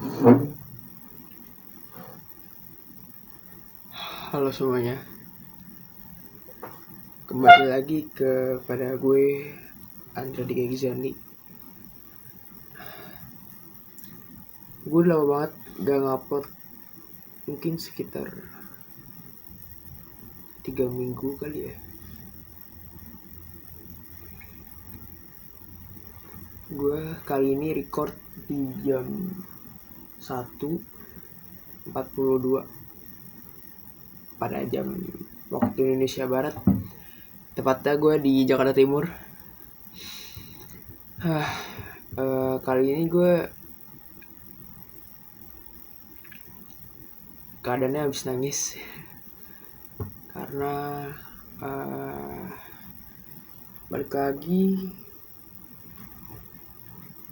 Halo semuanya, kembali lagi kepada gue Andra Dika Gizani. Gue udah lama banget gak ngupload, mungkin sekitar 3 minggu kali ya. Gue kali ini record di jam 1.42 pada jam waktu Indonesia Barat. Tepatnya gue di Jakarta Timur. Kali ini gue keadaannya habis nangis karena balik lagi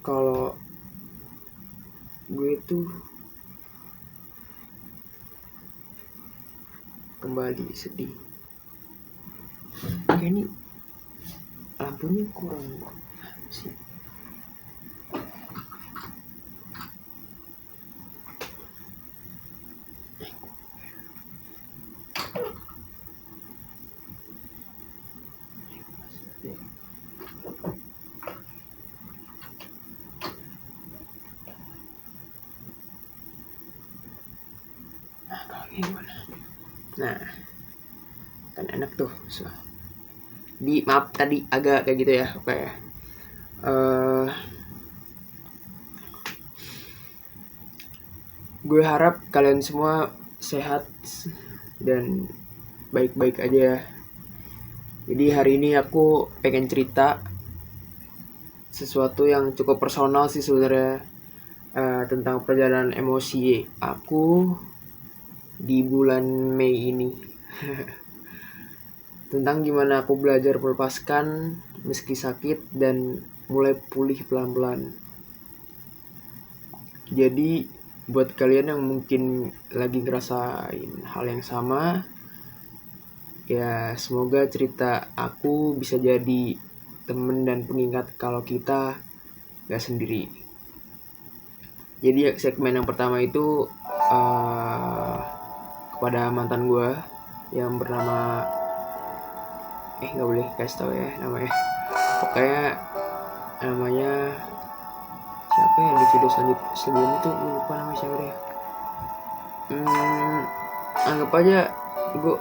kalau gue tuh kembali sedih. Kayak ini lampunya kurang sih. Nah, kan enak tuh. Maaf tadi agak kayak gitu ya. Oke. Gue harap kalian semua sehat dan baik-baik aja. Jadi hari ini aku pengen cerita sesuatu yang cukup personal sih sebenarnya, tentang perjalanan emosi aku di bulan Mei ini. Tentang gimana aku belajar melepaskan meski sakit dan mulai pulih pelan-pelan. Jadi buat kalian yang mungkin lagi ngerasain hal yang sama, ya semoga cerita aku bisa jadi temen dan pengingat kalau kita gak sendiri. Jadi segmen yang pertama itu kepada mantan gue yang bernama gak boleh kasih tau ya namanya. Pokoknya namanya siapa ya di video sebelum itu, gue lupa namanya siapa deh. Anggap aja gue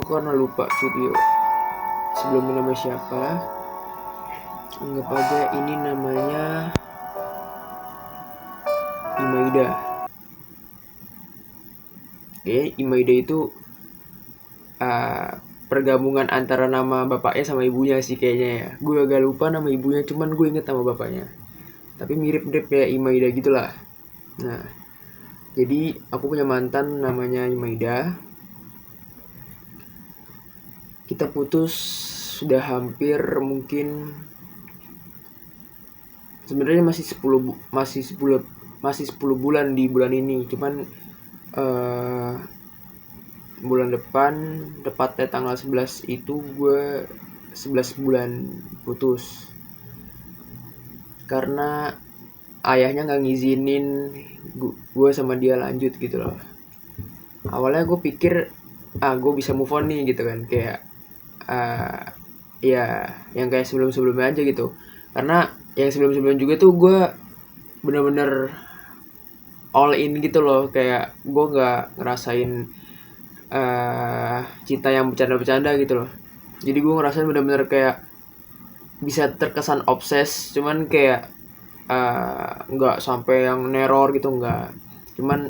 karena lupa video sebelumnya namanya siapa. Anggap aja ini namanya Imaida. Imaida itu pergabungan antara nama bapaknya sama ibunya sih kayaknya ya. Gue agak lupa nama ibunya, cuman gue inget nama bapaknya. Tapi mirip-mirip ya Imaida gitulah. Nah, jadi aku punya mantan namanya Imaida. Kita putus sudah hampir mungkin sebenarnya masih 10 bulan di bulan ini. Cuman bulan depan tepatnya tanggal 11 itu gue 11 bulan putus karena ayahnya nggak ngizinin gue sama dia lanjut gitu loh. Awalnya gue pikir gue bisa move on nih gitu kan, kayak ya yang kayak sebelum-sebelumnya aja gitu. Karena yang sebelum-sebelumnya juga tuh gue bener-bener all in gitu loh, kayak gue nggak ngerasain cinta yang bercanda-bercanda gitu loh. Jadi gue ngerasain bener-bener kayak bisa terkesan obses, cuman kayak nggak sampai yang neror gitu, nggak. Cuman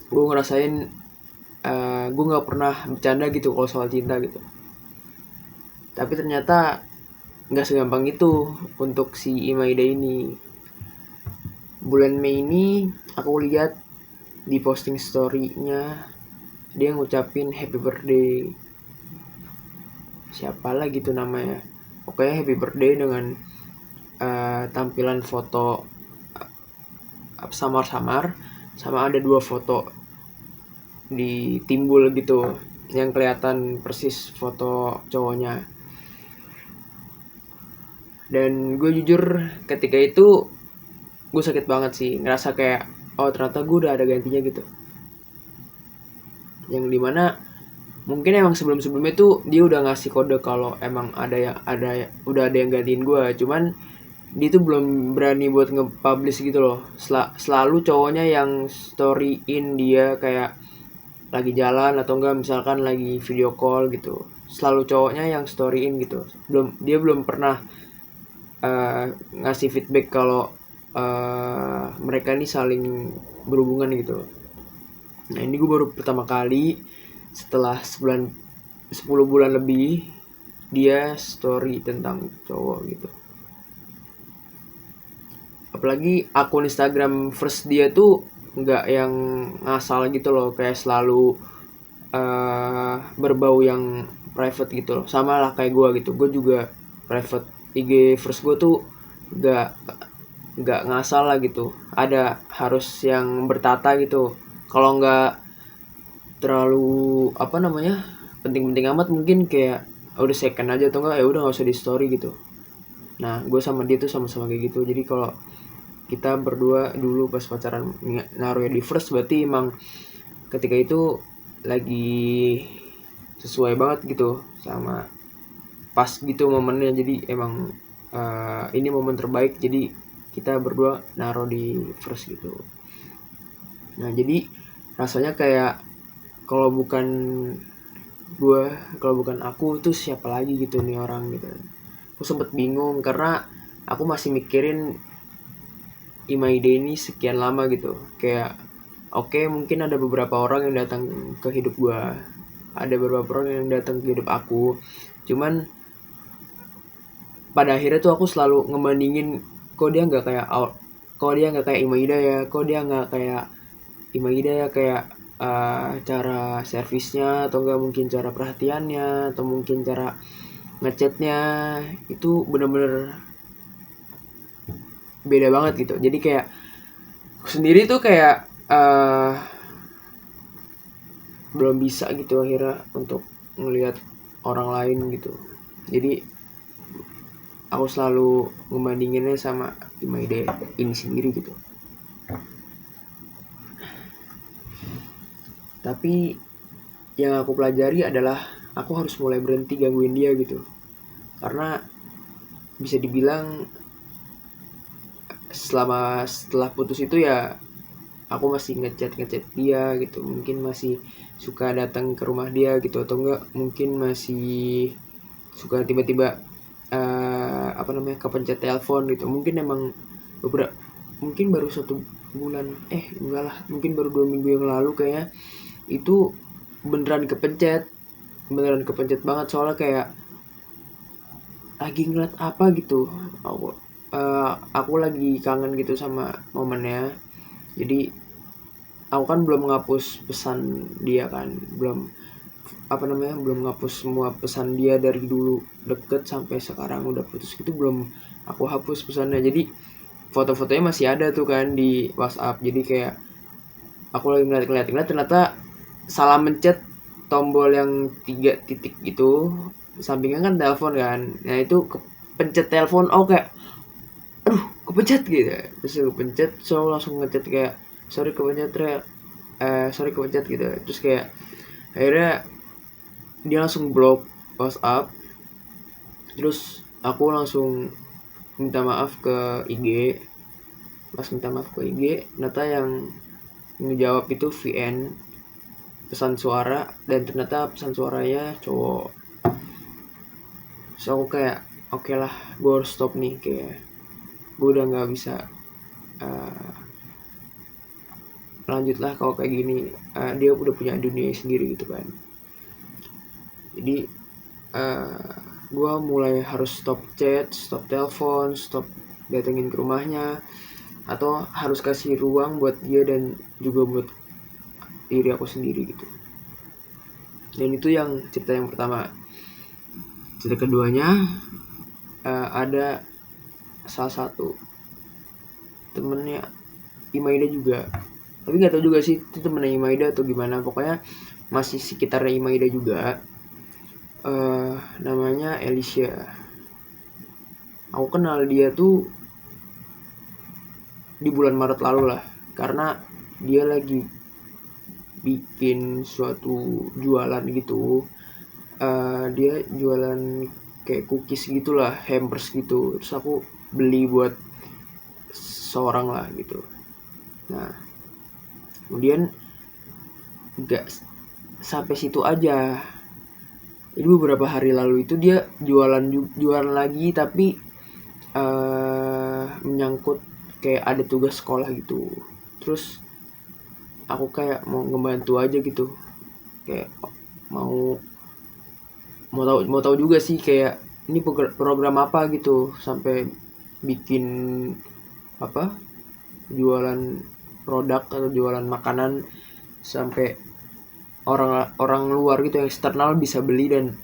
gue ngerasain gue nggak pernah bercanda gitu kalau soal cinta gitu. Tapi ternyata nggak segampang itu untuk si Imaida ini. Bulan Mei ini aku lihat di posting story-nya dia ngucapin happy birthday. Siapalah gitu namanya. Pokoknya happy birthday dengan tampilan foto samar-samar, sama ada 2 foto di timbul gitu yang kelihatan persis foto cowoknya. Dan gue jujur ketika itu gue sakit banget sih, ngerasa kayak oh ternyata gue udah ada gantinya gitu, yang dimana mungkin emang sebelumnya tuh dia udah ngasih kode kalau emang udah ada yang gantiin gue, cuman dia tuh belum berani buat nge-publish gitu loh. Selalu cowoknya yang storyin dia kayak lagi jalan atau enggak misalkan lagi video call gitu, selalu cowoknya yang storyin gitu. Dia belum pernah ngasih feedback kalau mereka ini saling berhubungan gitu. Nah ini gue baru pertama kali setelah 10 bulan lebih dia story tentang cowok gitu. Apalagi akun Instagram first dia tuh nggak yang ngasal gitu loh, kayak selalu berbau yang private gitu loh, sama lah kayak gue gitu. Gue juga private IG first gue tuh nggak nggak ngasal lah gitu, ada harus yang bertata gitu. Kalau nggak terlalu apa namanya penting-penting amat mungkin kayak udah second aja, atau enggak ya udah nggak usah di story gitu. Nah gue sama dia tuh sama-sama kayak gitu. Jadi kalau kita berdua dulu pas pacaran naruhnya di first, berarti emang ketika itu lagi sesuai banget gitu sama pas gitu momennya. Jadi emang ini momen terbaik, jadi kita berdua naruh di first gitu. Nah jadi rasanya kayak kalau bukan gue, kalau bukan aku tuh siapa lagi gitu nih orang gitu. Aku sempet bingung karena aku masih mikirin Imaide ini sekian lama gitu. Kayak oke, mungkin ada beberapa orang yang datang ke hidup gue, ada beberapa orang yang datang ke hidup aku, cuman pada akhirnya tuh aku selalu ngebandingin, kok dia nggak kayak Imaida ya, kok dia nggak kayak Imaida ya, kayak cara servisnya, atau enggak mungkin cara perhatiannya, atau mungkin cara ngechatnya itu bener-bener beda banget gitu. Jadi kayak aku sendiri tuh kayak belum bisa gitu akhirnya untuk ngelihat orang lain gitu. Jadi aku selalu ngebandinginnya sama Imaide ini sendiri gitu. Tapi yang aku pelajari adalah aku harus mulai berhenti gangguin dia gitu. Karena bisa dibilang setelah putus itu ya aku masih ngechat dia gitu, mungkin masih suka datang ke rumah dia gitu, atau enggak mungkin masih suka tiba-tiba kepencet telepon gitu. Mungkin emang beberapa, mungkin baru 1 bulan, enggak lah, mungkin baru 2 minggu yang lalu kayaknya itu beneran kepencet banget. Soalnya kayak lagi ngeliat apa gitu, aku lagi kangen gitu sama momennya. Jadi aku kan belum menghapus pesan dia kan, belum menghapus semua pesan dia dari dulu deket sampai sekarang udah putus gitu, belum aku hapus pesannya. Jadi foto-fotonya masih ada tuh kan di WhatsApp. Jadi kayak aku lagi ngeliat ternyata salah mencet tombol yang 3 titik gitu, sampingnya kan telepon kan. Nah itu kepencet telepon, kayak aduh kepencet gitu. Terus aku pencet, so langsung ngechat kayak sorry kepencet gitu. Terus kayak akhirnya dia langsung blok WhatsApp. Terus aku langsung minta maaf ke IG. Pas minta maaf ke IG, ternyata yang ngejawab itu VN, pesan suara, dan ternyata pesan suaranya cowok. So aku kayak oke lah, gue harus stop nih, kayak gue udah nggak bisa lanjut lah kalau kayak gini. Dia udah punya dunia sendiri gitu kan. Jadi gue mulai harus stop chat, stop telepon, stop datengin ke rumahnya, atau harus kasih ruang buat dia dan juga buat diri aku sendiri gitu. Dan itu yang cerita yang pertama. Cerita keduanya, ada salah satu temennya Imaida juga, tapi nggak tahu juga sih itu temennya Imaida atau gimana. Pokoknya masih sekitarnya Imaida juga. Namanya Alicia. Aku kenal dia tuh di bulan Maret lalu lah. karena dia lagi bikin suatu jualan gitu. Dia jualan kayak cookies gitulah, hampers gitu, terus aku beli buat seorang lah gitu. Nah kemudian nggak sampai situ aja, jadi beberapa hari lalu itu dia jualan lagi, tapi menyangkut kayak ada tugas sekolah gitu. Terus aku kayak mau ngebantu aja gitu, kayak mau tahu juga sih kayak ini program apa gitu, sampai bikin apa, jualan produk atau jualan makanan sampai orang luar gitu yang eksternal bisa beli, dan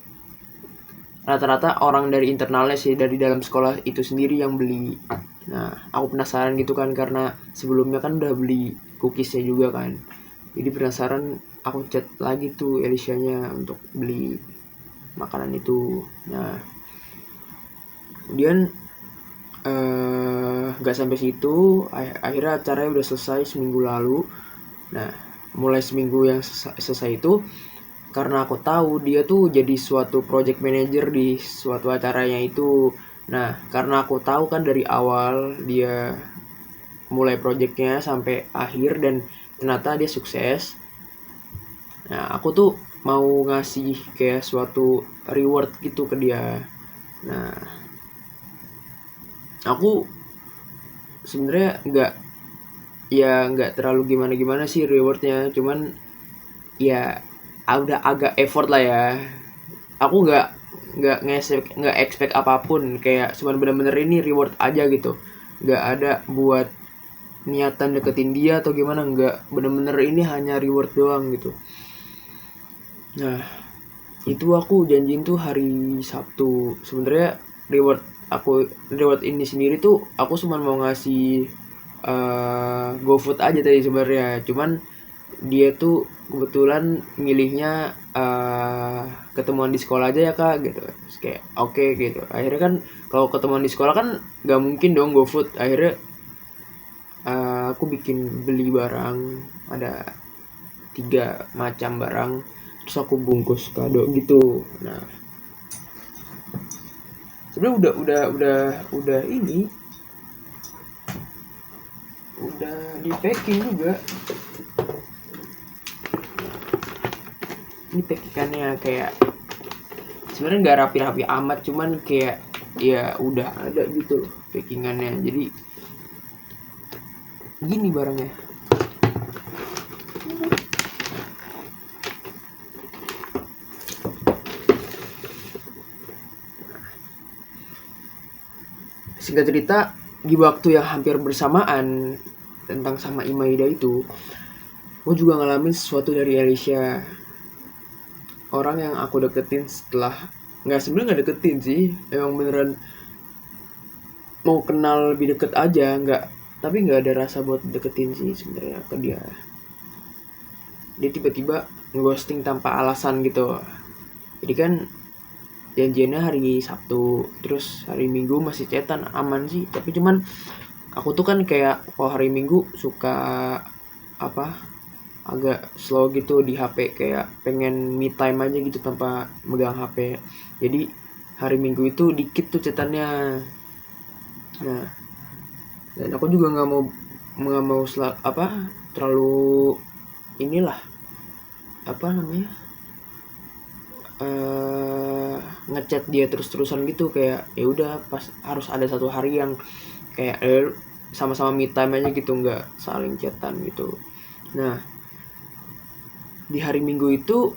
rata-rata orang dari internalnya sih, dari dalam sekolah itu sendiri yang beli. Nah aku penasaran gitu kan, karena sebelumnya kan udah beli cookiesnya juga kan, jadi penasaran, aku chat lagi tuh Elisianya untuk beli makanan itu. Nah kemudian nggak sampai situ, akhirnya acaranya udah selesai seminggu lalu. Nah mulai seminggu yang selesai itu, karena aku tahu dia tuh jadi suatu project manager di suatu acaranya itu. Nah karena aku tahu kan dari awal dia mulai projectnya sampai akhir dan ternyata dia sukses. Nah aku tuh mau ngasih kayak suatu reward gitu ke dia. Nah aku sebenarnya nggak terlalu gimana sih rewardnya, cuman ya udah agak effort lah ya. Aku nggak expect apapun, kayak cuman bener-bener ini reward aja gitu, nggak ada buat niatan deketin dia atau gimana, nggak, bener-bener ini hanya reward doang gitu. Nah itu aku janjiin tuh hari Sabtu. Sebenarnya reward ini sendiri tuh aku cuma mau ngasih GoFood aja tadi sebenarnya, cuman dia tuh kebetulan milihnya ketemuan di sekolah aja ya kak gitu. Terus kayak oke gitu, akhirnya kan kalau ketemuan di sekolah kan nggak mungkin dong GoFood. Akhirnya aku bikin beli barang, ada 3 macam barang, terus aku bungkus kado gitu. Nah sebenarnya udah ini udah di packing juga. Ini packingannya kayak sebenarnya nggak rapi-rapi amat, cuman kayak ya udah ada gitu packingannya. Jadi gini barangnya. Singkat cerita, di waktu yang hampir bersamaan tentang sama Imaida itu, gue juga ngalamin sesuatu dari Alicia. Orang yang aku deketin setelah sebenarnya nggak deketin sih, emang beneran mau kenal lebih deket aja, tapi nggak ada rasa buat deketin sih sebenarnya ke dia. Dia tiba-tiba ghosting tanpa alasan gitu. Jadi kan janjiannya hari Sabtu, terus hari Minggu masih chatan aman sih, tapi cuman aku tuh kan kayak kalau hari Minggu suka agak slow gitu di HP, kayak pengen me time aja gitu tanpa megang HP. Jadi hari Minggu itu dikit tuh chatannya. Nah dan aku juga nggak mau terlalu inilah ngechat dia terus-terusan gitu, kayak ya udah pas harus ada satu hari yang kayak sama-sama me time aja gitu, nggak saling chatan gitu. Nah di hari Minggu itu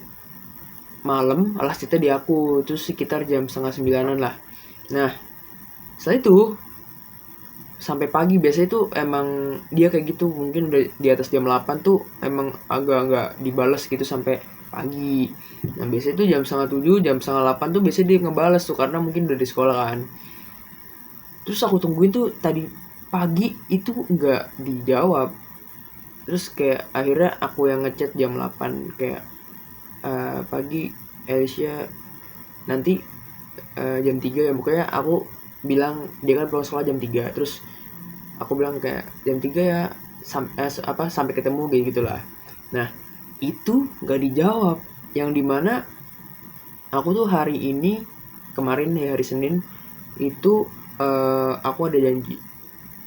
malam alas chatnya di aku, terus sekitar jam 8:30 lah. Nah setelah itu sampai pagi, biasanya tuh emang dia kayak gitu, mungkin udah di atas jam 8 tuh emang agak dibales gitu sampai pagi. Nah biasanya tuh jam 6:30, jam 7:30 tuh biasanya dia ngebales tuh, karena mungkin udah di sekolah kan. Terus aku tungguin tuh tadi pagi itu nggak dijawab. Terus kayak akhirnya aku yang ngechat jam 8 kayak pagi Alicia, nanti jam 3 ya, pokoknya aku bilang dia kan pulang sekolah jam 3. Terus aku bilang kayak jam 3 ya sampai ketemu kayak gitulah. Nah itu nggak dijawab, yang dimana aku tuh hari ini, kemarin ya hari Senin itu aku ada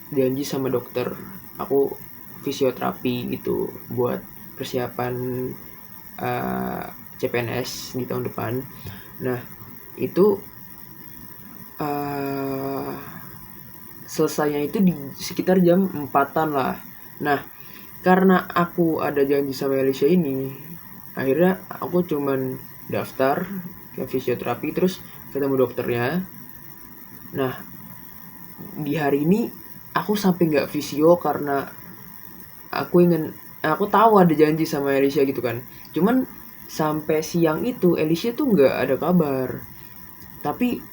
janji sama dokter, aku fisioterapi gitu buat persiapan CPNS di tahun depan. Nah itu selesainya itu di sekitar jam 4-an lah. Nah karena aku ada janji sama Alicia ini, akhirnya aku cuman daftar ke fisioterapi terus ketemu dokternya. Nah di hari ini aku sampai nggak visio karena aku tahu ada janji sama Alicia gitu kan. Cuman sampai siang itu Alicia tuh nggak ada kabar. Tapi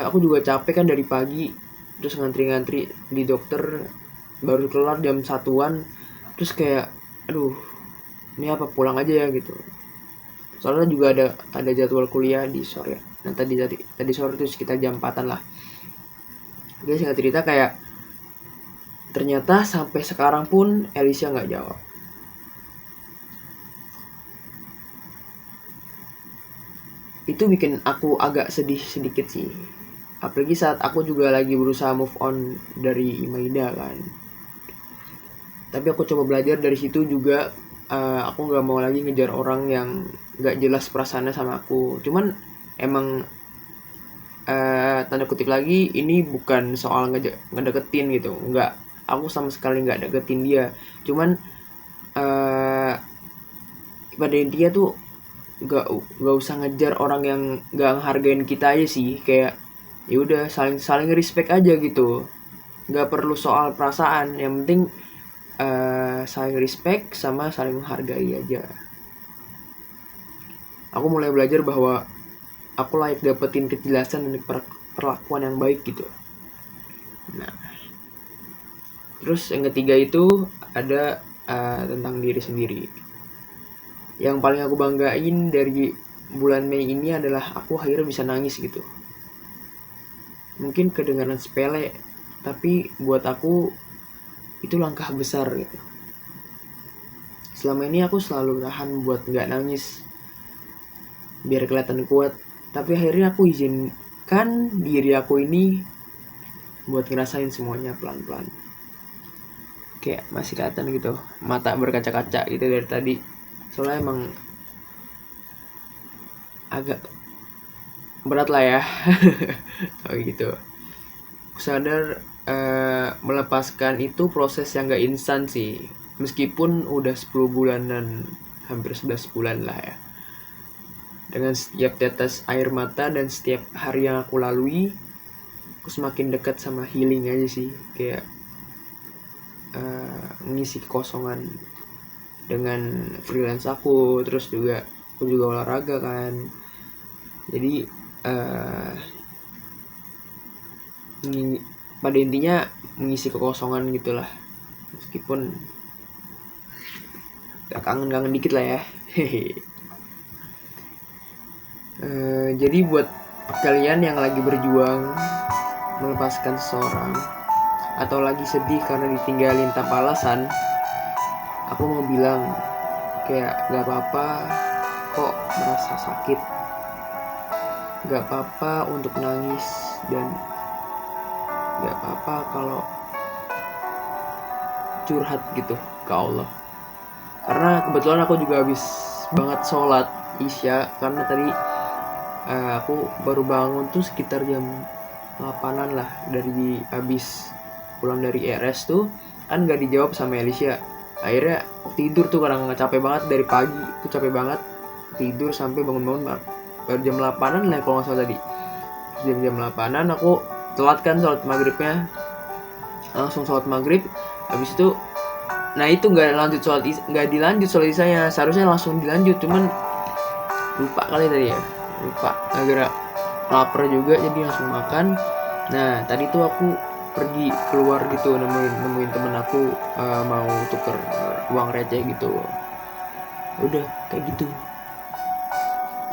aku juga capek kan dari pagi, terus ngantri di dokter baru kelar jam 1-an, terus kayak aduh ini apa pulang aja ya gitu, soalnya juga ada jadwal kuliah di sore. Nah tadi sore itu sekitar jam 4-an lah. Dia singkat cerita kayak ternyata sampai sekarang pun Alicia nggak jawab. Itu bikin aku agak sedih sedikit sih, apalagi saat aku juga lagi berusaha move on dari Imaida kan. Tapi aku coba belajar dari situ juga. Aku nggak mau lagi ngejar orang yang nggak jelas perasaannya sama aku. Cuman emang tanda kutip lagi ini bukan soal ngedeketin gitu, nggak, aku sama sekali nggak deketin dia. Cuman pada intinya tuh nggak usah ngejar orang yang nggak ngehargain kita aja sih. Kayak ya udah saling respect aja gitu, nggak perlu soal perasaan, yang penting saling respect sama saling menghargai aja. Aku mulai belajar bahwa aku layak dapetin kejelasan dan perlakuan yang baik gitu. Nah terus yang ketiga itu ada tentang diri sendiri. Yang paling aku banggain dari bulan Mei ini adalah aku akhirnya bisa nangis gitu. Mungkin kedengaran sepele, tapi buat aku itu langkah besar gitu. Selama ini aku selalu tahan buat nggak nangis biar kelihatan kuat, tapi akhirnya aku izinkan diri aku ini buat ngerasain semuanya pelan-pelan. Kayak masih kelihatan gitu, mata berkaca-kaca gitu dari tadi. Soalnya emang agak berat lah ya. Oh gitu. Aku sadar melepaskan itu proses yang gak instan sih. Meskipun udah 10 bulanan, hampir 11 bulan lah ya. Dengan setiap tetes air mata dan setiap hari yang aku lalui, aku semakin dekat sama healing aja sih. Kayak mengisi kekosongan dengan freelance aku. Terus juga aku juga olahraga kan. Jadi pada intinya mengisi kekosongan gitulah, meskipun gak kangen dikit lah ya. Jadi buat kalian yang lagi berjuang melepaskan seseorang atau lagi sedih karena ditinggalin tanpa alasan, aku mau bilang kayak gak apa-apa kok merasa sakit, gak apa-apa untuk nangis, dan gak apa-apa kalau curhat gitu ke Allah. Karena kebetulan aku juga habis banget sholat Isya, karena tadi aku baru bangun tuh sekitar jam 8-an lah, dari habis pulang dari RS tuh kan gak dijawab sama Alicia. Akhirnya tidur tuh karena capek banget dari pagi tuh, capek banget tidur sampai bangun-bangun baru jam 8-an lah kalau nggak salah tadi. Jam 8-an aku telat kan sholat maghribnya, langsung sholat maghrib. Habis itu nah itu nggak dilanjut sholat isanya, seharusnya langsung dilanjut, cuman lupa kali tadi ya, lupa gara-gara lapar juga jadi langsung makan. Nah tadi tuh aku pergi keluar gitu, nemuin temen aku mau tuker uang receh gitu. Udah kayak gitu.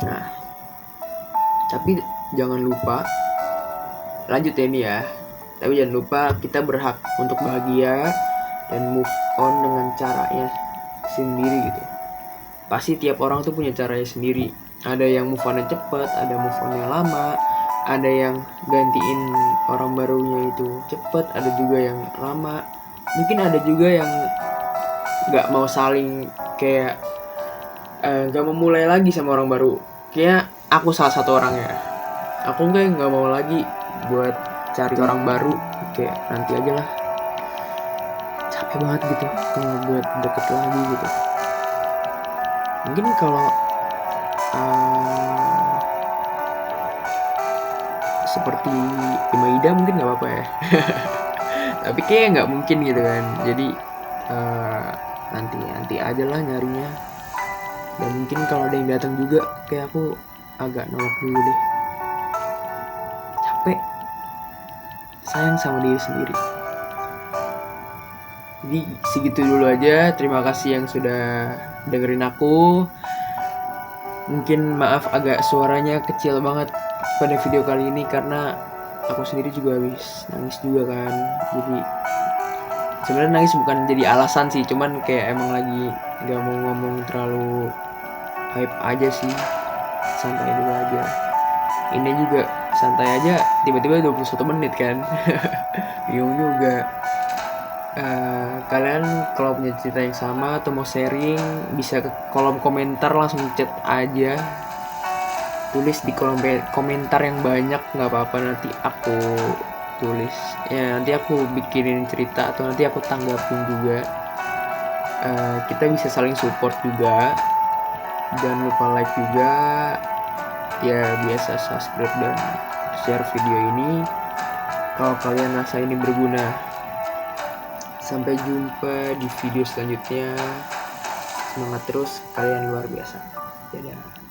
Nah tapi jangan lupa lanjut ya ini ya, Tapi jangan lupa kita berhak untuk bahagia dan move on dengan caranya sendiri gitu. Pasti tiap orang tuh punya caranya sendiri. Ada yang move on-nya cepet, ada move on-nya lama, ada yang gantiin orang barunya itu cepet, ada juga yang lama. Mungkin ada juga yang nggak mau saling kayak nggak mau mulai lagi sama orang baru. Kayak aku salah satu orangnya. Aku nggak mau lagi buat cari orang baru. Kayak nanti aja lah. Capek banget gitu kalau buat deket lagi gitu. Mungkin kalau seperti Imaida mungkin nggak apa-apa ya. Tapi kayak nggak mungkin gitu kan. Jadi nanti aja lah nyarinya. Dan mungkin kalau ada yang datang juga kayak aku agak nolak dulu deh. Capek. Sayang sama diri sendiri. Jadi segitu dulu aja. Terima kasih yang sudah dengerin aku. Mungkin maaf agak suaranya kecil banget pada video kali ini karena aku sendiri juga habis nangis juga kan. Jadi sebenarnya nangis bukan jadi alasan sih, cuman kayak emang lagi gak mau ngomong terlalu hype aja sih. Santai dulu aja. Ini juga santai aja, tiba-tiba 21 menit kan. Bingung juga. Kalian kalau punya cerita yang sama atau mau sharing bisa ke kolom komentar, langsung chat aja, tulis di kolom komentar yang banyak, nggak apa-apa, nanti aku tulis ya, nanti aku bikinin cerita atau nanti aku tanggapin juga. Kita bisa saling support juga. Jangan lupa like juga ya, biasa subscribe dan share video ini kalau kalian rasa ini berguna. Sampai jumpa di video selanjutnya. Semangat terus, kalian luar biasa. Dadah.